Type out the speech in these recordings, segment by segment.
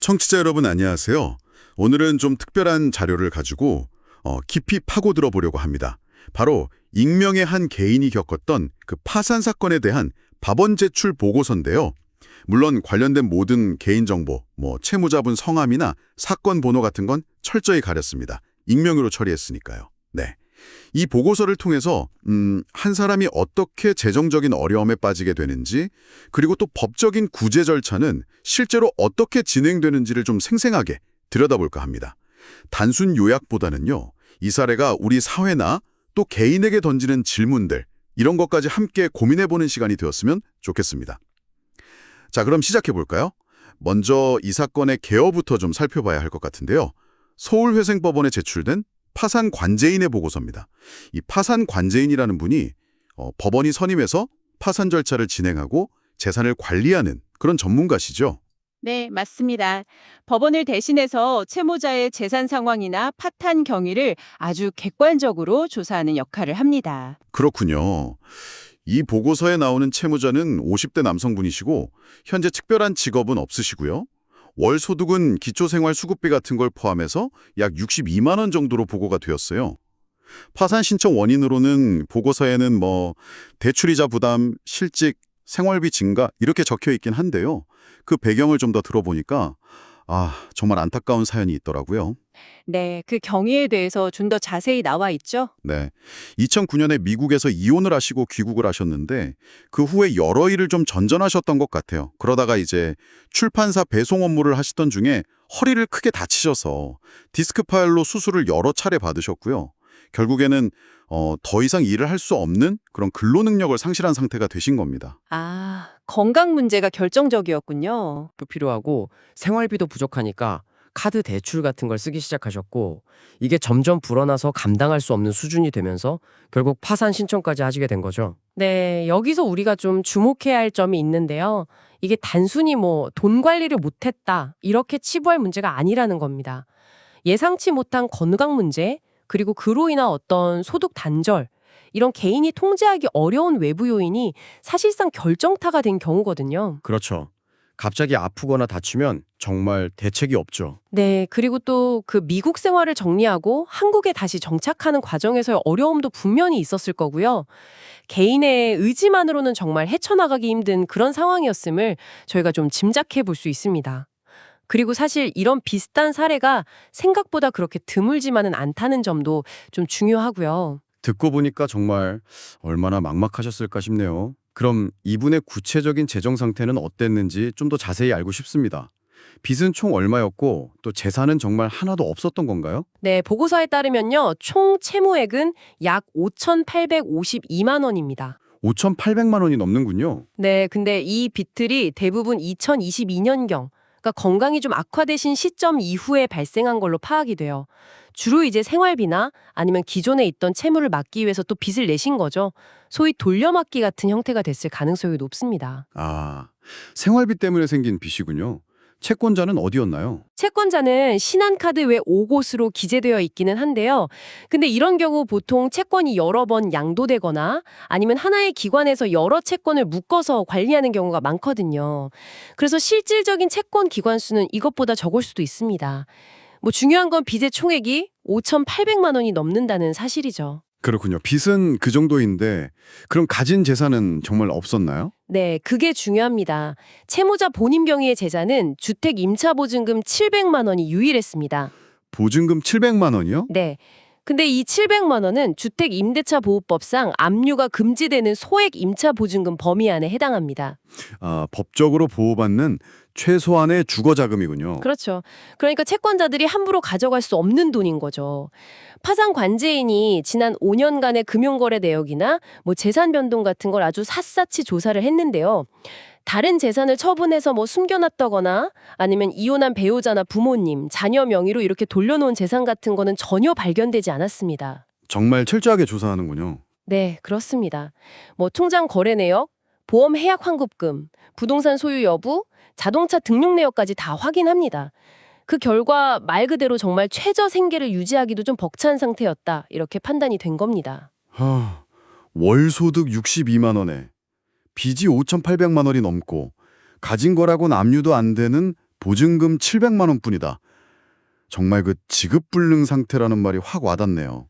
청취자 여러분 안녕하세요. 오늘은 좀 특별한 자료를 가지고 깊이 파고들어 보려고 합니다. 바로 익명의 한 개인이 겪었던 그 파산 사건에 대한 법원 제출 보고서인데요. 물론 관련된 모든 개인정보, 채무자분 성함이나 사건 번호 같은 건 철저히 가렸습니다. 익명으로 처리했으니까요. 네. 이 보고서를 통해서 한 사람이 어떻게 재정적인 어려움에 빠지게 되는지, 그리고 또 법적인 구제 절차는 실제로 어떻게 진행되는지를 좀 생생하게 들여다볼까 합니다. 단순 요약보다는요, 이 사례가 우리 사회나 또 개인에게 던지는 질문들, 이런 것까지 함께 고민해보는 시간이 되었으면 좋겠습니다. 자, 그럼 시작해볼까요? 먼저 이 사건의 개요부터 좀 살펴봐야 할 것 같은데요. 서울회생법원에 제출된 파산 관제인의 보고서입니다. 이 파산 관제인이라는 분이 법원이 선임해서 파산 절차를 진행하고 재산을 관리하는 그런 전문가시죠. 네, 맞습니다. 법원을 대신해서 채무자의 재산 상황이나 파탄 경위를 아주 객관적으로 조사하는 역할을 합니다. 그렇군요. 이 보고서에 나오는 채무자는 50대 남성분이시고 현재 특별한 직업은 없으시고요. 월 소득은 기초생활수급비 같은 걸 포함해서 약 62만 원 정도로 보고가 되었어요. 파산 신청 원인으로는 보고서에는 대출이자 부담, 실직, 생활비 증가 이렇게 적혀 있긴 한데요. 그 배경을 좀 더 들어보니까 정말 안타까운 사연이 있더라고요. 네, 그 경위에 대해서 좀 더 자세히 나와 있죠? 네. 2009년에 미국에서 이혼을 하시고 귀국을 하셨는데 그 후에 여러 일을 좀 전전하셨던 것 같아요. 그러다가 이제 출판사 배송 업무를 하시던 중에 허리를 크게 다치셔서 디스크 파일로 수술을 여러 차례 받으셨고요. 결국에는 더 이상 일을 할 수 없는 그런 근로 능력을 상실한 상태가 되신 겁니다. 건강 문제가 결정적이었군요. 도 필요하고 생활비도 부족하니까 카드 대출 같은 걸 쓰기 시작하셨고 이게 점점 불어나서 감당할 수 없는 수준이 되면서 결국 파산 신청까지 하시게 된 거죠. 네, 여기서 우리가 좀 주목해야 할 점이 있는데요. 이게 단순히 돈 관리를 못했다, 이렇게 치부할 문제가 아니라는 겁니다. 예상치 못한 건강 문제, 그리고 그로 인한 어떤 소득 단절, 이런 개인이 통제하기 어려운 외부 요인이 사실상 결정타가 된 경우거든요. 그렇죠. 갑자기 아프거나 다치면 정말 대책이 없죠. 네, 그리고 또 그 미국 생활을 정리하고 한국에 다시 정착하는 과정에서의 어려움도 분명히 있었을 거고요. 개인의 의지만으로는 정말 헤쳐나가기 힘든 그런 상황이었음을 저희가 좀 짐작해 볼 수 있습니다. 그리고 사실 이런 비슷한 사례가 생각보다 그렇게 드물지만은 않다는 점도 좀 중요하고요. 듣고 보니까 정말 얼마나 막막하셨을까 싶네요. 그럼 이분의 구체적인 재정 상태는 어땠는지 좀 더 자세히 알고 싶습니다. 빚은 총 얼마였고 또 재산은 정말 하나도 없었던 건가요? 네, 보고서에 따르면요. 총 채무액은 약 5,852만 원입니다. 5,800만 원이 넘는군요. 네, 근데 이 빚들이 대부분 2022년경, 그러니까 건강이 좀 악화되신 시점 이후에 발생한 걸로 파악이 돼요. 주로 이제 생활비나 아니면 기존에 있던 채무를 막기 위해서 또 빚을 내신 거죠. 소위 돌려막기 같은 형태가 됐을 가능성이 높습니다. 생활비 때문에 생긴 빚이군요. 채권자는 어디였나요? 채권자는 신한카드 외 5곳으로 기재되어 있기는 한데요. 근데 이런 경우 보통 채권이 여러 번 양도되거나 아니면 하나의 기관에서 여러 채권을 묶어서 관리하는 경우가 많거든요. 그래서 실질적인 채권 기관 수는 이것보다 적을 수도 있습니다. 중요한 건 빚의 총액이 5,800만 원이 넘는다는 사실이죠. 그렇군요. 빚은 그 정도인데 그럼 가진 재산은 정말 없었나요? 네, 그게 중요합니다. 채무자 본인 명의의 재산은 주택 임차보증금 700만 원이 유일했습니다. 보증금 700만 원이요? 네. 근데 이 700만 원은 주택임대차보호법상 압류가 금지되는 소액 임차보증금 범위 안에 해당합니다. 법적으로 보호받는 최소한의 주거자금이군요. 그렇죠. 그러니까 채권자들이 함부로 가져갈 수 없는 돈인 거죠. 파산 관제인이 지난 5년간의 금융거래 내역이나 재산 변동 같은 걸 아주 샅샅이 조사를 했는데요. 다른 재산을 처분해서 숨겨놨다거나 아니면 이혼한 배우자나 부모님, 자녀 명의로 이렇게 돌려놓은 재산 같은 거는 전혀 발견되지 않았습니다. 정말 철저하게 조사하는군요. 네, 그렇습니다. 통장 거래 내역, 보험 해약 환급금, 부동산 소유 여부, 자동차 등록 내역까지 다 확인합니다. 그 결과 말 그대로 정말 최저 생계를 유지하기도 좀 벅찬 상태였다. 이렇게 판단이 된 겁니다. 월 소득 62만 원에 빚이 5,800만 원이 넘고 가진 거라고는 압류도 안 되는 보증금 700만 원뿐이다. 정말 그 지급불능 상태라는 말이 확 와닿네요.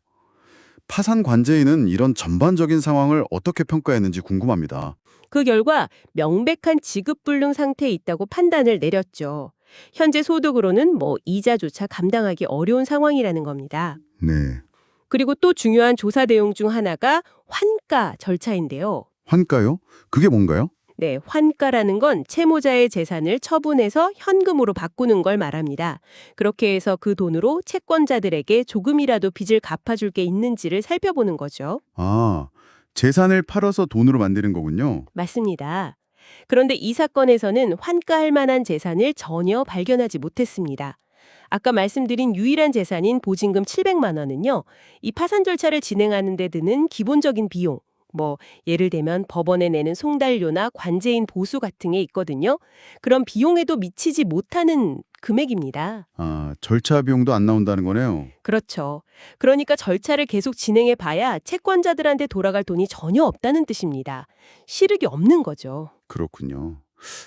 파산 관제인은 이런 전반적인 상황을 어떻게 평가했는지 궁금합니다. 그 결과 명백한 지급불능 상태에 있다고 판단을 내렸죠. 현재 소득으로는 이자조차 감당하기 어려운 상황이라는 겁니다. 네. 그리고 또 중요한 조사 내용 중 하나가 환가 절차인데요. 환가요? 그게 뭔가요? 네, 환가라는 건 채무자의 재산을 처분해서 현금으로 바꾸는 걸 말합니다. 그렇게 해서 그 돈으로 채권자들에게 조금이라도 빚을 갚아줄 게 있는지를 살펴보는 거죠. 아, 재산을 팔아서 돈으로 만드는 거군요. 맞습니다. 그런데 이 사건에서는 환가할 만한 재산을 전혀 발견하지 못했습니다. 아까 말씀드린 유일한 재산인 보증금 700만 원은요. 이 파산 절차를 진행하는 데 드는 기본적인 비용, 예를 들면 법원에 내는 송달료나 관제인 보수 같은 게 있거든요. 그런 비용에도 미치지 못하는 금액입니다. 아, 절차 비용도 안 나온다는 거네요. 그렇죠. 그러니까 절차를 계속 진행해 봐야 채권자들한테 돌아갈 돈이 전혀 없다는 뜻입니다. 실익이 없는 거죠. 그렇군요.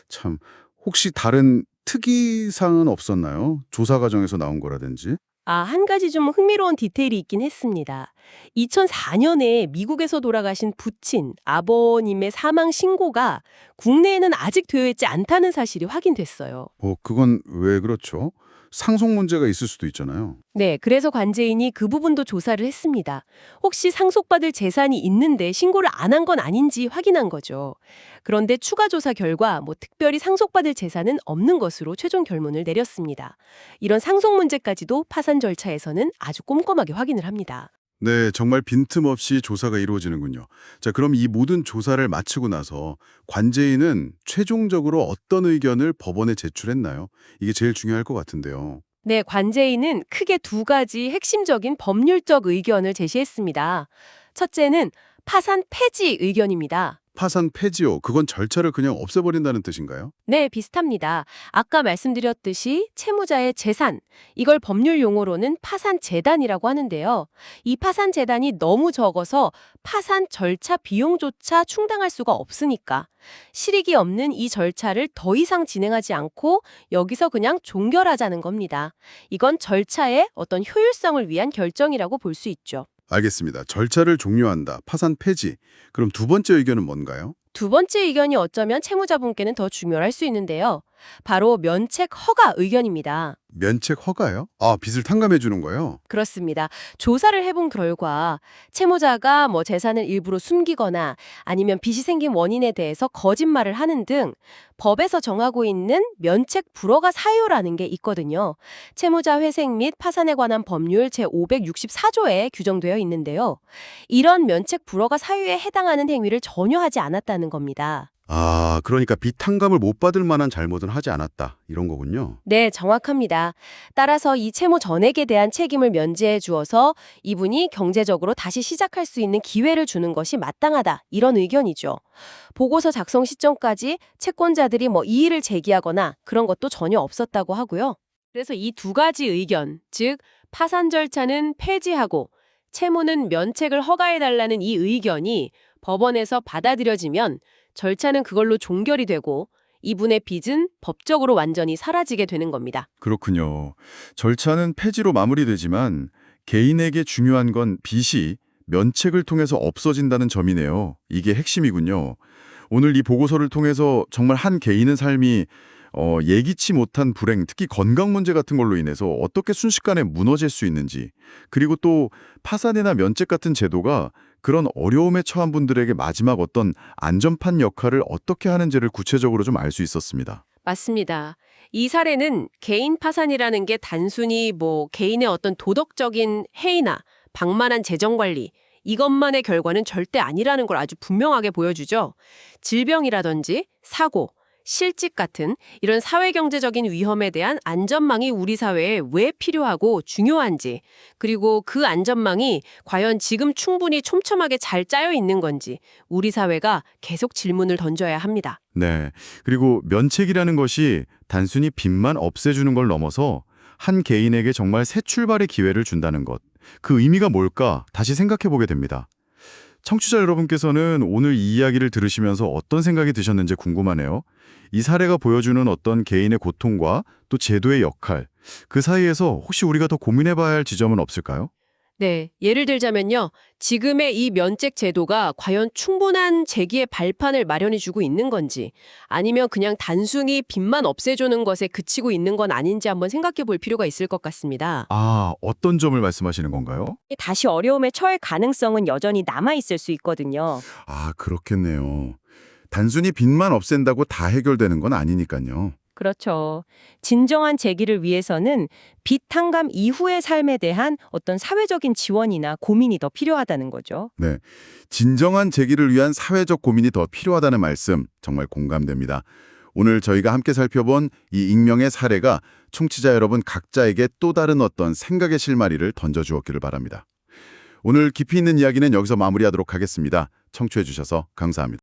참, 혹시 다른 특이사항은 없었나요? 조사 과정에서 나온 거라든지? 한 가지 좀 흥미로운 디테일이 있긴 했습니다. 2004년에 미국에서 돌아가신 부친, 아버님의 사망 신고가 국내에는 아직 되어 있지 않다는 사실이 확인됐어요. 그건 왜 그렇죠? 상속 문제가 있을 수도 있잖아요. 네, 그래서 관제인이 그 부분도 조사를 했습니다. 혹시 상속받을 재산이 있는데 신고를 안 한 건 아닌지 확인한 거죠. 그런데 추가 조사 결과 특별히 상속받을 재산은 없는 것으로 최종 결론을 내렸습니다. 이런 상속 문제까지도 파산 절차에서는 아주 꼼꼼하게 확인을 합니다. 네, 정말 빈틈없이 조사가 이루어지는군요. 자, 그럼 이 모든 조사를 마치고 나서 관제인은 최종적으로 어떤 의견을 법원에 제출했나요? 이게 제일 중요할 것 같은데요. 네, 관제인은 크게 두 가지 핵심적인 법률적 의견을 제시했습니다. 첫째는 파산 폐지 의견입니다. 파산 폐지요. 그건 절차를 그냥 없애버린다는 뜻인가요? 네, 비슷합니다. 아까 말씀드렸듯이 채무자의 재산, 이걸 법률 용어로는 파산재단이라고 하는데요. 이 파산재단이 너무 적어서 파산 절차 비용조차 충당할 수가 없으니까 실익이 없는 이 절차를 더 이상 진행하지 않고 여기서 그냥 종결하자는 겁니다. 이건 절차의 어떤 효율성을 위한 결정이라고 볼 수 있죠. 알겠습니다. 절차를 종료한다. 파산 폐지. 그럼 두 번째 의견은 뭔가요? 두 번째 의견이 어쩌면 채무자분께는 더 중요할 수 있는데요. 바로 면책 허가 의견입니다. 면책 허가요? 아, 빚을 탕감해 주는 거요? 그렇습니다. 조사를 해본 결과 채무자가 재산을 일부러 숨기거나 아니면 빚이 생긴 원인에 대해서 거짓말을 하는 등 법에서 정하고 있는 면책 불허가 사유라는 게 있거든요. 채무자 회생 및 파산에 관한 법률 제564조에 규정되어 있는데요. 이런 면책 불허가 사유에 해당하는 행위를 전혀 하지 않았다는 겁니다. 아, 그러니까 빚 탕감을 못 받을 만한 잘못은 하지 않았다. 이런 거군요. 네, 정확합니다. 따라서 이 채무 전액에 대한 책임을 면제해 주어서 이분이 경제적으로 다시 시작할 수 있는 기회를 주는 것이 마땅하다. 이런 의견이죠. 보고서 작성 시점까지 채권자들이 이의를 제기하거나 그런 것도 전혀 없었다고 하고요. 그래서 이 두 가지 의견, 즉 파산 절차는 폐지하고 채무는 면책을 허가해달라는 이 의견이 법원에서 받아들여지면 절차는 그걸로 종결이 되고 이분의 빚은 법적으로 완전히 사라지게 되는 겁니다. 그렇군요. 절차는 폐지로 마무리되지만 개인에게 중요한 건 빚이 면책을 통해서 없어진다는 점이네요. 이게 핵심이군요. 오늘 이 보고서를 통해서 정말 한 개인의 삶이 예기치 못한 불행, 특히 건강 문제 같은 걸로 인해서 어떻게 순식간에 무너질 수 있는지, 그리고 또 파산이나 면책 같은 제도가 그런 어려움에 처한 분들에게 마지막 어떤 안전판 역할을 어떻게 하는지를 구체적으로 좀 알 수 있었습니다. 맞습니다. 이 사례는 개인 파산이라는 게 단순히 개인의 어떤 도덕적인 해이나 방만한 재정관리, 이것만의 결과는 절대 아니라는 걸 아주 분명하게 보여주죠. 질병이라든지 사고, 실직 같은 이런 사회경제적인 위험에 대한 안전망이 우리 사회에 왜 필요하고 중요한지, 그리고 그 안전망이 과연 지금 충분히 촘촘하게 잘 짜여 있는 건지 우리 사회가 계속 질문을 던져야 합니다. 네. 그리고 면책이라는 것이 단순히 빚만 없애주는 걸 넘어서 한 개인에게 정말 새 출발의 기회를 준다는 것. 그 의미가 뭘까 다시 생각해 보게 됩니다. 청취자 여러분께서는 오늘 이 이야기를 들으시면서 어떤 생각이 드셨는지 궁금하네요. 이 사례가 보여주는 어떤 개인의 고통과 또 제도의 역할, 그 사이에서 혹시 우리가 더 고민해봐야 할 지점은 없을까요? 네, 예를 들자면요. 지금의 이 면책 제도가 과연 충분한 재기의 발판을 마련해주고 있는 건지, 아니면 그냥 단순히 빚만 없애주는 것에 그치고 있는 건 아닌지 한번 생각해 볼 필요가 있을 것 같습니다. 아, 어떤 점을 말씀하시는 건가요? 다시 어려움에 처할 가능성은 여전히 남아있을 수 있거든요. 아, 그렇겠네요. 단순히 빚만 없앤다고 다 해결되는 건 아니니까요. 그렇죠. 진정한 재기를 위해서는 빚 탕감 이후의 삶에 대한 어떤 사회적인 지원이나 고민이 더 필요하다는 거죠. 네, 진정한 재기를 위한 사회적 고민이 더 필요하다는 말씀 정말 공감됩니다. 오늘 저희가 함께 살펴본 이 익명의 사례가 청취자 여러분 각자에게 또 다른 어떤 생각의 실마리를 던져주었기를 바랍니다. 오늘 깊이 있는 이야기는 여기서 마무리하도록 하겠습니다. 청취해 주셔서 감사합니다.